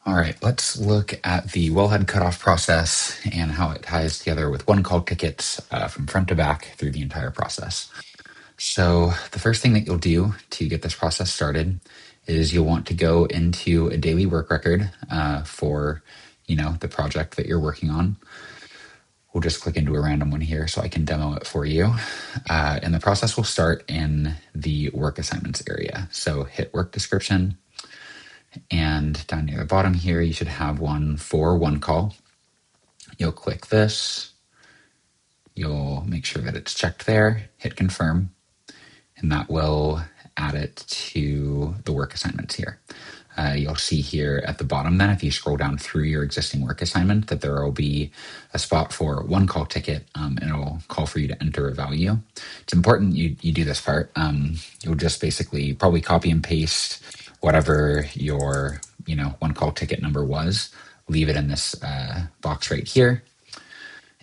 All right, let's look at the wellhead cutoff process and how it ties together with one call tickets from front to back through the entire process. So the first thing that you'll do to get this process started is you'll want to go into a daily work record for, the project that you're working on. We'll just click into a random one here so I can demo it for you. And the process will start in the work assignments area. So hit work description, and down near the bottom here, you should have one for one call. You'll click this. You'll make sure that it's checked there, hit confirm, and that will add it to the work assignments here. You'll see here at the bottom then, if you scroll down through your existing work assignment, that there will be a spot for one call ticket, and it'll call for you to enter a value. It's important you do this part. You'll just basically probably copy and paste whatever your one call ticket number was, leave it in this box right here.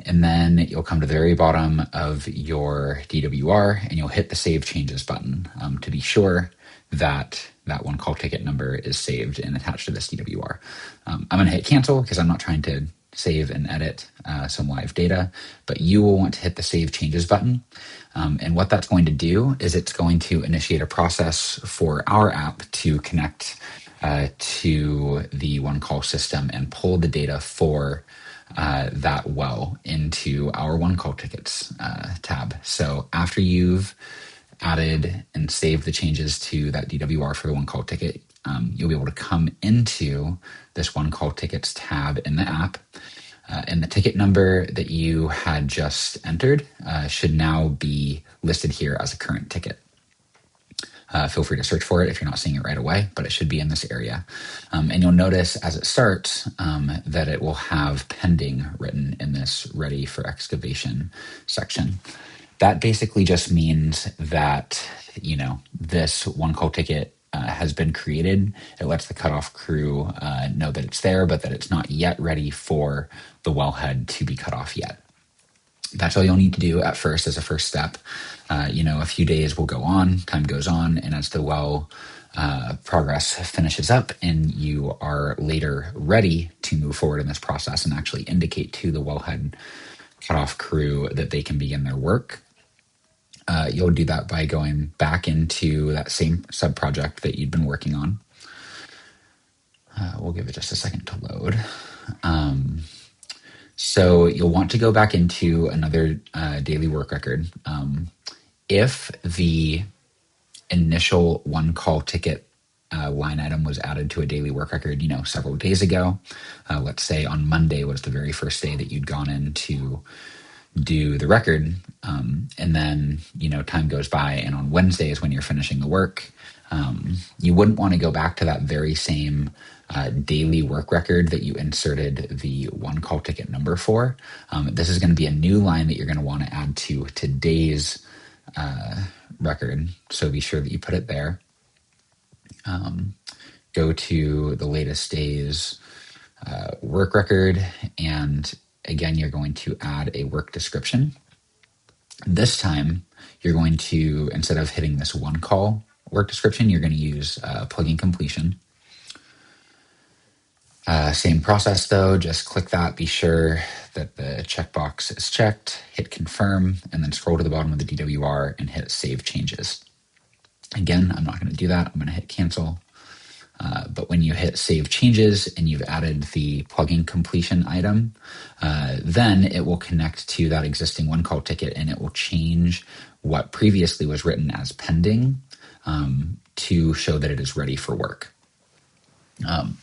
And then you'll come to the very bottom of your DWR and you'll hit the Save Changes button to be sure that that one call ticket number is saved and attached to this DWR. I'm going to hit cancel because I'm not trying to save and edit some live data, but you will want to hit the Save Changes button. And what that's going to do is it's going to initiate a process for our app to connect to the one call system and pull the data for that well into our one call tickets tab. So after you've added and saved the changes to that DWR for the one call ticket, you'll be able to come into this one call tickets tab in the app. And the ticket number that you had just entered should now be listed here as a current ticket. Feel free to search for it if you're not seeing it right away, but it should be in this area. And you'll notice as it starts that it will have pending written in this ready for excavation section. That basically just means that, this one call ticket has been created. It lets the cutoff crew know that it's there, but that it's not yet ready for the wellhead to be cut off yet. That's all you'll need to do at first as a first step. A few days will go on, time goes on, and as the well progress finishes up and you are later ready to move forward in this process and actually indicate to the wellhead cutoff crew that they can begin their work, you'll do that by going back into that same sub-project that you'd been working on. We'll give it just a second to load. So you'll want to go back into another daily work record. If the initial one call ticket line item was added to a daily work record, several days ago, let's say on Monday was the very first day that you'd gone in to do the record, and then, time goes by and on Wednesday is when you're finishing the work, you wouldn't want to go back to that very same daily work record that you inserted the one call ticket number for. This is going to be a new line that you're going to want to add to today's record. So be sure that you put it there. Go to the latest day's work record, and again, you're going to add a work description. This time, you're going to, instead of hitting this one call work description, you're going to use plugin completion. Same process though, just click that, be sure that the checkbox is checked, hit confirm, and then scroll to the bottom of the DWR and hit save changes. Again, I'm not going to do that, I'm going to hit cancel. But when you hit save changes and you've added the plugin completion item, then it will connect to that existing one call ticket and it will change what previously was written as pending to show that it is ready for work.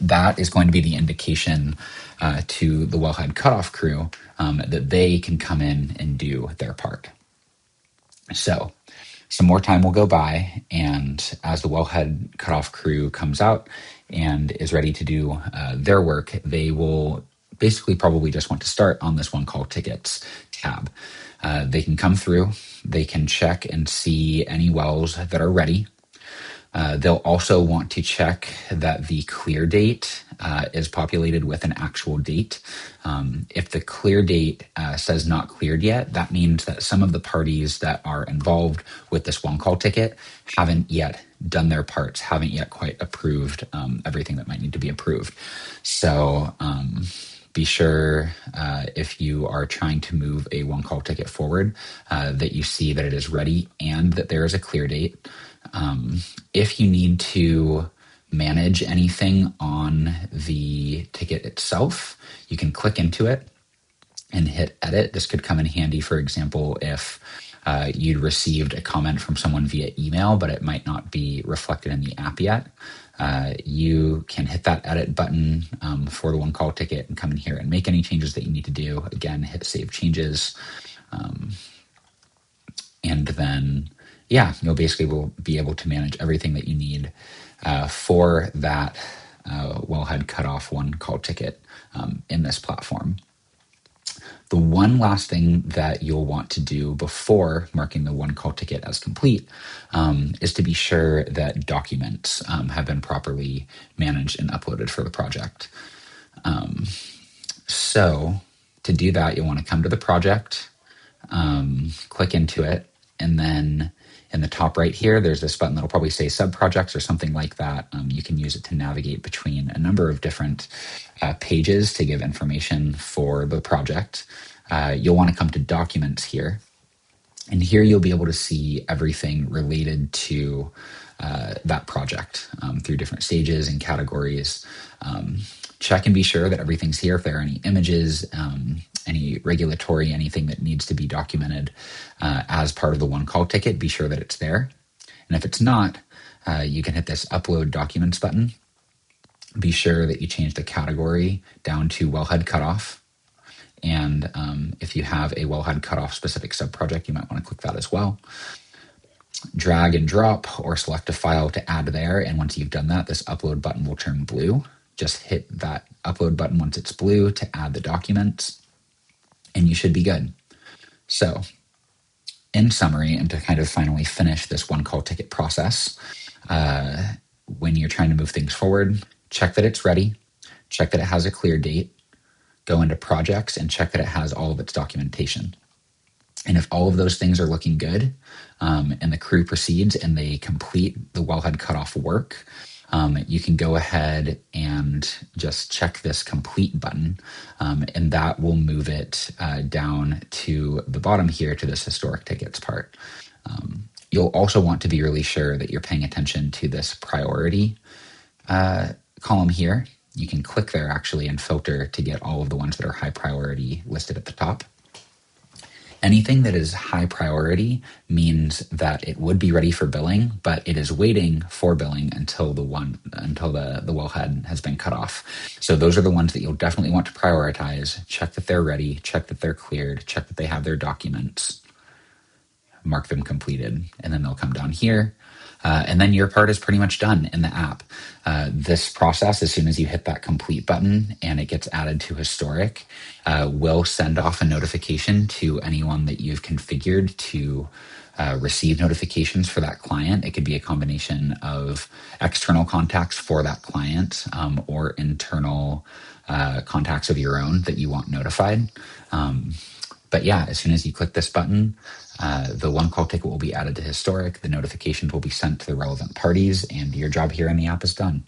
That is going to be the indication to the wellhead cutoff crew that they can come in and do their part. So some more time will go by, and as the wellhead cutoff crew comes out and is ready to do their work, they will basically probably just want to start on this one call tickets tab. They can come through, they can check and see any wells that are ready. They'll also want to check that the clear date is populated with an actual date. If the clear date says not cleared yet, that means that some of the parties that are involved with this one call ticket haven't yet done their parts, haven't yet quite approved everything that might need to be approved. So be sure if you are trying to move a one call ticket forward that you see that it is ready and that there is a clear date. If you need to manage anything on the ticket itself, you can click into it and hit edit. This could come in handy, for example, if you'd received a comment from someone via email, but it might not be reflected in the app yet. You can hit that edit button for the one call ticket and come in here and make any changes that you need to do. Again, hit save changes. And then, you'll basically be able to manage everything that you need for that Wellhead Cut Off one call ticket in this platform. The one last thing that you'll want to do before marking the one call ticket as complete is to be sure that documents have been properly managed and uploaded for the project. So to do that, you'll want to come to the project, click into it, and then in the top right here, there's this button that'll probably say sub-projects or something like that. You can use it to navigate between a number of different pages to give information for the project. You'll want to come to documents here. And here you'll be able to see everything related to that project through different stages and categories. Check and be sure that everything's here. If there are any images, any regulatory, anything that needs to be documented as part of the one call ticket, be sure that it's there. And if it's not, you can hit this upload documents button. Be sure that you change the category down to Wellhead Cut Off. And if you have a Wellhead Cut Off specific subproject, you might want to click that as well. Drag and drop or select a file to add there. And once you've done that, this upload button will turn blue. Just hit that upload button once it's blue to add the documents, and you should be good. So in summary, and to kind of finally finish this one call ticket process, when you're trying to move things forward, check that it's ready, check that it has a clear date, go into projects and check that it has all of its documentation. And if all of those things are looking good and the crew proceeds and they complete the Wellhead Cut Off work, you can go ahead and just check this complete button, and that will move it down to the bottom here to this historic tickets part. You'll also want to be really sure that you're paying attention to this priority column here. You can click there actually and filter to get all of the ones that are high priority listed at the top. Anything that is high priority means that it would be ready for billing, but it is waiting for billing until the wellhead has been cut off. So those are the ones that you'll definitely want to prioritize. Check that they're ready, check that they're cleared, check that they have their documents, mark them completed, and then they'll come down here. And then your part is pretty much done in the app. This process, as soon as you hit that complete button and it gets added to historic, will send off a notification to anyone that you've configured to receive notifications for that client. It could be a combination of external contacts for that client or internal contacts of your own that you want notified. But yeah, as soon as you click this button, the one call ticket will be added to historic, the notifications will be sent to the relevant parties, and your job here in the app is done.